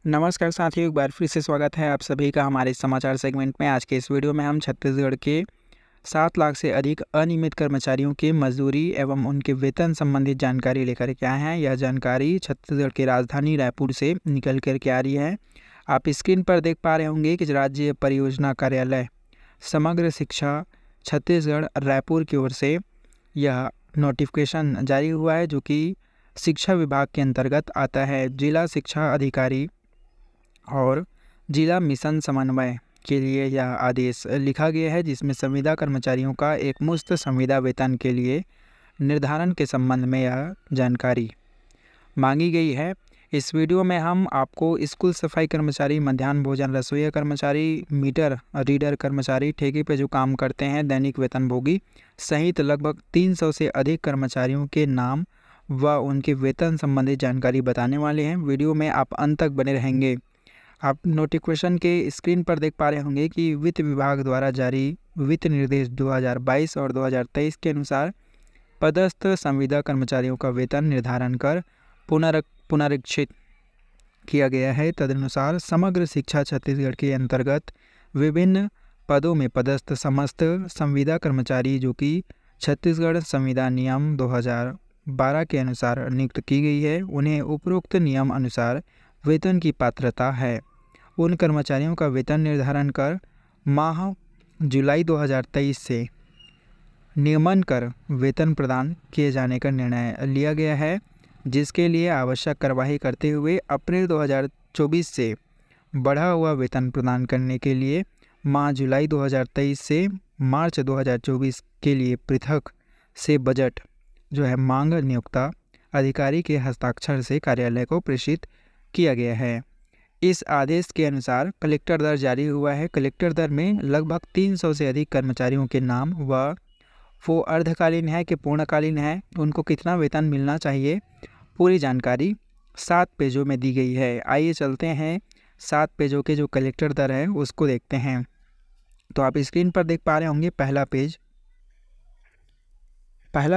नमस्कार साथियों, एक बार फिर से स्वागत है आप सभी का हमारे समाचार सेगमेंट में। आज के इस वीडियो में हम छत्तीसगढ़ के 7 लाख से अधिक अनियमित कर्मचारियों के मजदूरी एवं उनके वेतन संबंधित जानकारी लेकर के आए हैं। यह जानकारी छत्तीसगढ़ की राजधानी रायपुर से निकल कर के आ रही है। आप स्क्रीन पर देख पा रहे होंगे कि राज्य परियोजना कार्यालय समग्र शिक्षा छत्तीसगढ़ रायपुर की ओर से यह नोटिफिकेशन जारी हुआ है, जो कि शिक्षा विभाग के अंतर्गत आता है। जिला शिक्षा अधिकारी और जिला मिशन समन्वय के लिए यह आदेश लिखा गया है, जिसमें संविदा कर्मचारियों का एक मुश्त संविदा वेतन के लिए निर्धारण के संबंध में यह जानकारी मांगी गई है। इस वीडियो में हम आपको स्कूल सफाई कर्मचारी, मध्याह्न भोजन रसोईया कर्मचारी, मीटर रीडर कर्मचारी, ठेके पे जो काम करते हैं, दैनिक वेतनभोगी सहित लगभग 300 से अधिक कर्मचारियों के नाम व उनके वेतन संबंधित जानकारी बताने वाले हैं। वीडियो में आप अंत तक बने रहेंगे। आप नोटिफिकेशन के स्क्रीन पर देख पा रहे होंगे कि वित्त विभाग द्वारा जारी वित्त निर्देश 2022 और 2023 के अनुसार पदस्थ संविदा कर्मचारियों का वेतन निर्धारण कर पुनरीक्षित किया गया है। तदनुसार समग्र शिक्षा छत्तीसगढ़ के अंतर्गत विभिन्न पदों में पदस्थ समस्त संविदा कर्मचारी, जो कि छत्तीसगढ़ संविदा नियम 2012 के अनुसार नियुक्त की गई है, उन्हें उपरोक्त नियम अनुसार वेतन की पात्रता है। उन कर्मचारियों का वेतन निर्धारण कर माह जुलाई 2023 से नियमन कर वेतन प्रदान किए जाने का निर्णय लिया गया है, जिसके लिए आवश्यक कार्रवाई करते हुए अप्रैल 2024 से बढ़ा हुआ वेतन प्रदान करने के लिए माह जुलाई 2023 से मार्च 2024 के लिए पृथक से बजट जो है मांग नियोक्ता अधिकारी के हस्ताक्षर से कार्यालय को प्रेषित किया गया है। इस आदेश के अनुसार कलेक्टर दर जारी हुआ है। कलेक्टर दर में लगभग 300 से अधिक कर्मचारियों के नाम व वो अर्धकालीन है कि पूर्णकालीन है, उनको कितना वेतन मिलना चाहिए, पूरी जानकारी 7 पेजों में दी गई है। आइए चलते हैं 7 पेजों के जो कलेक्टर दर है उसको देखते हैं। तो आप स्क्रीन पर देख पा रहे होंगे पहला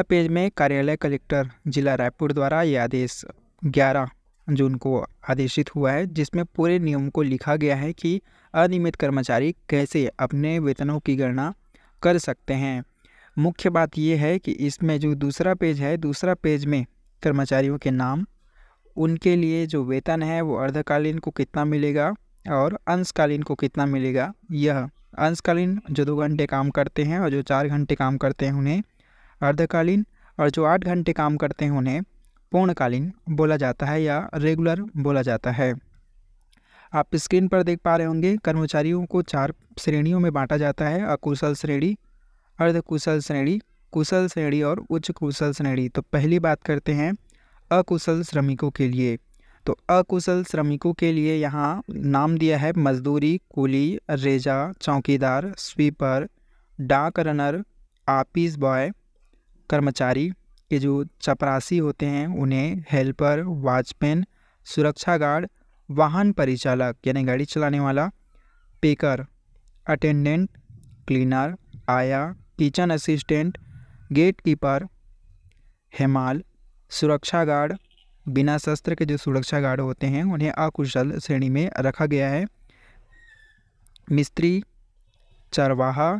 पेज में कार्यालय कलेक्टर जिला रायपुर द्वारा ये आदेश 11 जून को आदेशित हुआ है, जिसमें पूरे नियम को लिखा गया है कि अनियमित कर्मचारी कैसे अपने वेतनों की गणना कर सकते हैं। मुख्य बात यह है कि इसमें जो दूसरा पेज है, दूसरा पेज में कर्मचारियों के नाम, उनके लिए जो वेतन है वो अर्धकालीन को कितना मिलेगा और अंशकालीन को कितना मिलेगा। यह अंशकालीन जो 2 घंटे काम करते हैं और जो 4 घंटे काम करते हैं उन्हें अर्धकालीन, और जो 8 घंटे काम करते हैं उन्हें पूर्णकालीन बोला जाता है या रेगुलर बोला जाता है। आप स्क्रीन पर देख पा रहे होंगे कर्मचारियों को 4 श्रेणियों में बांटा जाता है: अकुशल श्रेणी, अर्धकुशल श्रेणी, कुशल श्रेणी और उच्च कुशल श्रेणी। तो पहली बात करते हैं अकुशल श्रमिकों के लिए। तो अकुशल श्रमिकों के लिए यहाँ नाम दिया है मजदूरी, कुली, रेजा, चौकीदार, स्वीपर, डाक रनर, ऑफिस बॉय कर्मचारी के जो चपरासी होते हैं उन्हें हेल्पर, वॉचमैन, सुरक्षा गार्ड, वाहन परिचालक यानी गाड़ी चलाने वाला, पेकर, अटेंडेंट, क्लीनर, आया, किचन असिस्टेंट, गेट कीपर, हेमाल, सुरक्षा गार्ड, बिना शस्त्र के जो सुरक्षा गार्ड होते हैं उन्हें अकुशल श्रेणी में रखा गया है। मिस्त्री, चरवाहा,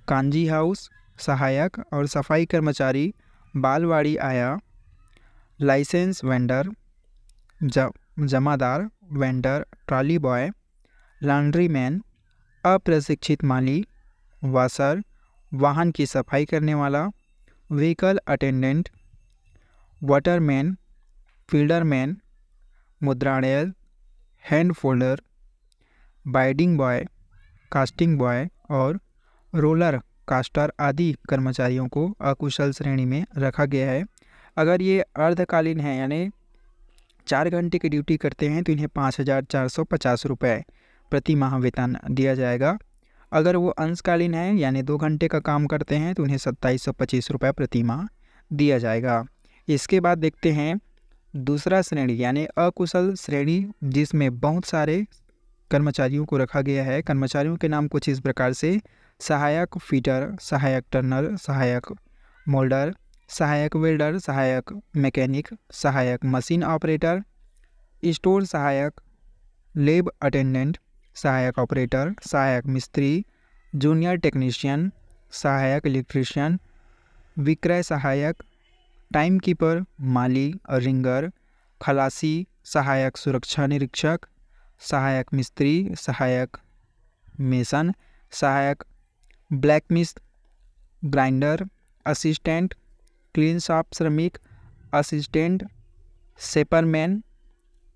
कांजी हाउस सहायक और सफाई कर्मचारी, बालवाड़ी आया, लाइसेंस वेंडर, जमादार, vendor, trolley boy, laundry man, अप्रशिक्षित माली, वाशर, वाहन की सफाई करने वाला, व्हीकल अटेंडेंट, वाटरमैन, फील्डरमैन, मुद्रालय, hand folder, binding boy, casting boy और रोलर कास्टर आदि कर्मचारियों को अकुशल श्रेणी में रखा गया है। अगर ये अर्धकालीन है यानी 4 घंटे की ड्यूटी करते हैं तो इन्हें 5,450 रुपये प्रति माह वेतन दिया जाएगा। अगर वो अंशकालीन है यानी 2 घंटे का काम करते हैं तो उन्हें 2,725 रुपये प्रति माह दिया जाएगा। इसके बाद देखते हैं दूसरा श्रेणी यानी अकुशल श्रेणी, जिसमें बहुत सारे कर्मचारियों को रखा गया है। कर्मचारियों के नाम कुछ इस प्रकार से: सहायक फिटर, सहायक टर्नर, सहायक मोल्डर, सहायक वेल्डर, सहायक मैकेनिक, सहायक मशीन ऑपरेटर, स्टोर सहायक, लेब अटेंडेंट, सहायक ऑपरेटर, सहायक मिस्त्री, जूनियर टेक्नीशियन, सहायक इलेक्ट्रीशियन, विक्रय सहायक, टाइम कीपर, माली और रिंगर, खलासी, सहायक सुरक्षा निरीक्षक, सहायक मिस्त्री, सहायक मेसन, सहायक ब्लैकमिस्ट, ग्राइंडर, असिस्टेंट क्लीन शॉप श्रमिक, असिस्टेंट सेपरमैन,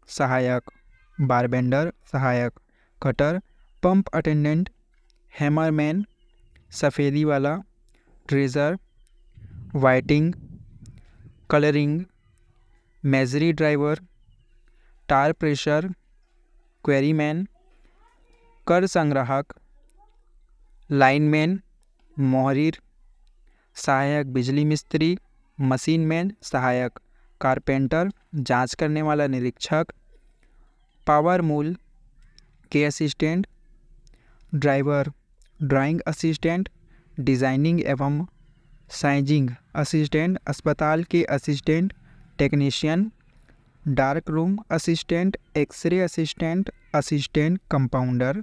सहायक बारबेंडर, सहायक कटर, पंप अटेंडेंट, हैमरमैन, सफ़ेदी वाला, ट्रेजर, वाइटिंग, कलरिंग, मेजरी ड्राइवर, टायर प्रेशर, क्वेरीमैन, कर संग्राहक, लाइनमैन, मोहरीर, सहायक बिजली मिस्त्री, मशीनमैन, सहायक कारपेंटर, जांच करने वाला निरीक्षक, पावर मूल के assistant, driver, drawing assistant, designing एवं साइजिंग असिस्टेंट, अस्पताल के assistant, technician, dark room assistant, x ray assistant, assistant compounder,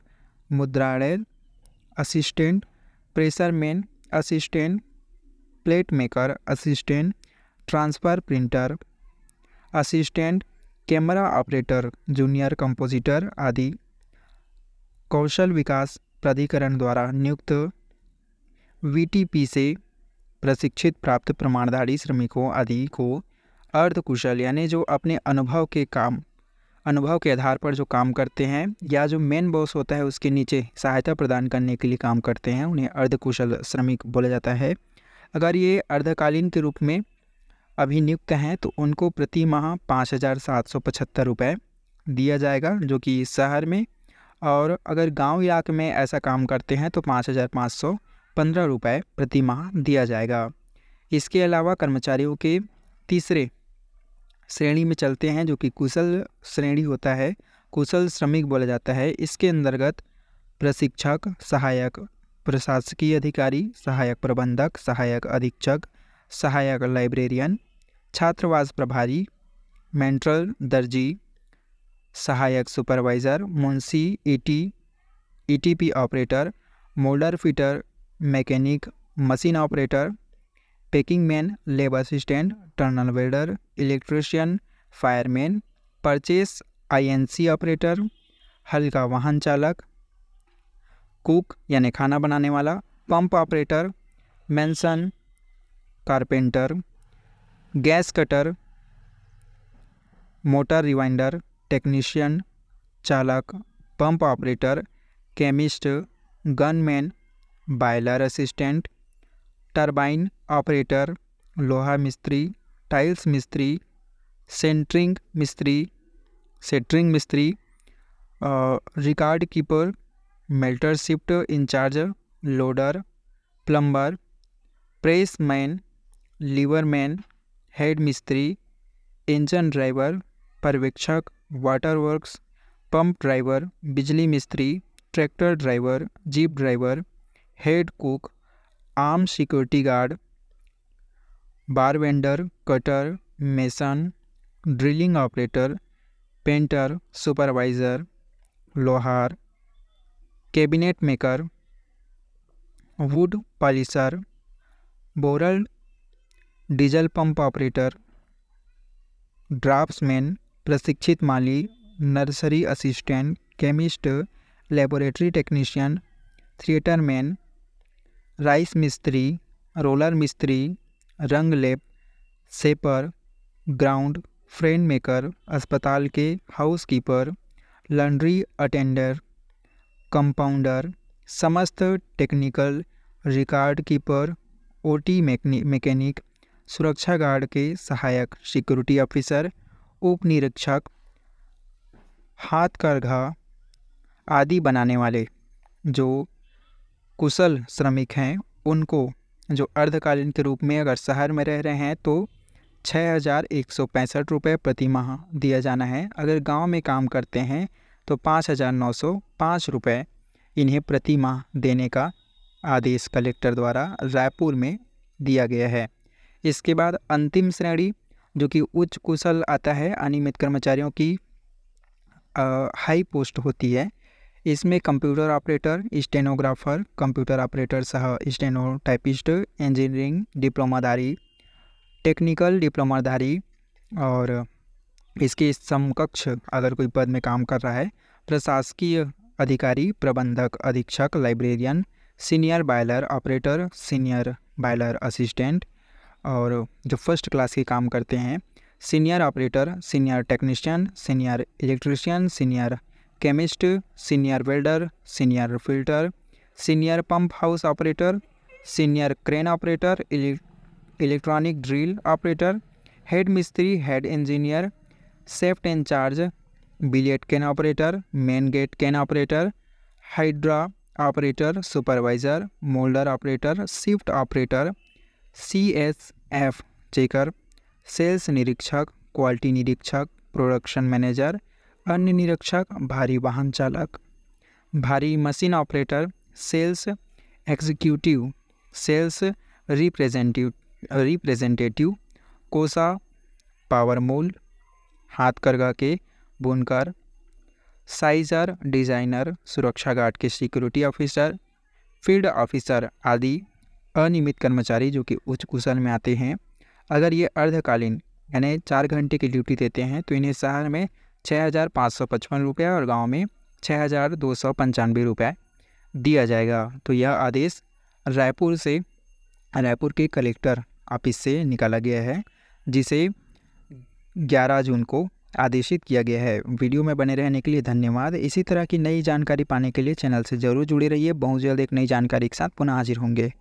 मुद्रालय assistant, pressure man assistant, plate maker assistant, transfer printer assistant, camera operator, junior compositor आदि। कौशल विकास प्राधिकरण द्वारा नियुक्त वीटीपी से प्रशिक्षित प्राप्त प्रमाणधारी श्रमिकों आदि को अर्धकुशल यानी जो अपने अनुभव के आधार पर जो काम करते हैं या जो मेन बॉस होता है उसके नीचे सहायता प्रदान करने के लिए काम करते हैं, उन्हें अर्धकुशल श्रमिक बोला जाता है। अगर ये अर्धकालीन के रूप में अभिनियुक्त हैं तो उनको प्रति माह 5,775 रुपये दिया जाएगा, जो कि शहर में, और अगर गांव इलाके में ऐसा काम करते हैं तो 5,515 रुपये प्रति माह दिया जाएगा। इसके अलावा कर्मचारियों के तीसरे श्रेणी में चलते हैं जो कि कुशल श्रेणी होता है, कुशल श्रमिक बोला जाता है। इसके अंतर्गत प्रशिक्षक, सहायक प्रशासकीय अधिकारी, सहायक प्रबंधक, सहायक अधीक्षक, सहायक लाइब्रेरियन, छात्रावास प्रभारी, मेंट्रल दर्जी, सहायक सुपरवाइज़र, मुंशी, ETP operator, moulder fitter, mechanic, machine operator, packing man, lab assistant, turner welder, electrician, fireman, purchase INC operator, हल्का वाहन चालक, कुक यानी खाना बनाने वाला, pump operator, mason, carpenter, gas cutter, motor rewinder, technician, चालक, pump operator, chemist, gunman, boiler assistant, turbine operator, लोहा मिस्त्री, टाइल्स मिस्त्री, सेंटरिंग मिस्त्री, record keeper, melter shift in charge, loader, plumber, press man, lever man, head मिस्त्री, engine driver, पर्यवेक्षक, water works, pump driver, बिजली मिस्त्री, tractor driver, jeep driver, head cook, arm security guard, bar bender, cutter, mason, drilling operator, painter, supervisor, लोहार, cabinet maker, wood polisher, बोरल, diesel pump operator, draughtsman, प्रशिक्षित माली, nursery assistant, chemist, laboratory technician, theatre man, राइस मिस्त्री, roller मिस्त्री, रंग लेप, सेपर, ग्राउंड फ्रेम मेकर, अस्पताल के हाउसकीपर, लॉन्ड्री अटेंडर, कंपाउंडर, समस्त technical, record keeper, OT mechanic, सुरक्षा गार्ड के सहायक, सिक्योरिटी ऑफिसर, उप निरीक्षक, हाथकरघा आदि बनाने वाले जो कुशल श्रमिक हैं उनको जो अर्धकालीन के रूप में अगर शहर में रह रहे हैं तो 6,165 रुपये प्रति माह दिया जाना है। अगर गांव में काम करते हैं तो 5,905 रुपये इन्हें प्रति माह देने का आदेश कलेक्टर द्वारा रायपुर में दिया गया है। इसके बाद अंतिम श्रेणी जो कि उच्च कुशल आता है, अनियमित कर्मचारियों की हाई पोस्ट होती है। इसमें computer operator, stenographer, computer operator सह स्टेनोटाइपिस्ट, इंजीनियरिंग डिप्लोमाधारी, टेक्निकल डिप्लोमाधारी और इसके समकक्ष अगर कोई पद में काम कर रहा है, प्रशासकीय अधिकारी, प्रबंधक, अधीक्षक, librarian, senior boiler operator, senior boiler assistant और जो फर्स्ट क्लास के काम करते हैं, senior operator, senior technician, senior electrician, senior chemist, senior welder, senior filter, senior pump house operator, senior crane operator, electronic drill operator, head मिस्त्री, head engineer, shift in charge, बिलियर्ड crane ऑपरेटर, main gate crane operator, hydra operator, supervisor, moulder operator, shift operator, CSF checker, sales निरीक्षक, quality निरीक्षक, production manager, अन्य निरीक्षक, भारी वाहन चालक, भारी machine operator, sales executive, sales representative, कोसा, पावर मूल, हाथकरघा के बुनकर, साइजर, डिज़ाइनर, सुरक्षा गार्ड के सिक्योरिटी ऑफिसर, फील्ड ऑफिसर आदि अनियमित कर्मचारी जो कि उच्च कुशल में आते हैं। अगर ये अर्धकालीन यानी 4 घंटे की ड्यूटी देते हैं तो इन्हें शहर में 6,555 रुपये और गांव में 6,295 रुपये दिया जाएगा। तो यह आदेश रायपुर के कलेक्टर ऑफिस से निकाला गया है, जिसे 11 जून को आदेशित किया गया है। वीडियो में बने रहने के लिए धन्यवाद। इसी तरह की नई जानकारी पाने के लिए चैनल से ज़रूर जुड़े रहिए। बहुत जल्द एक नई जानकारी के साथ पुनः हाजिर होंगे।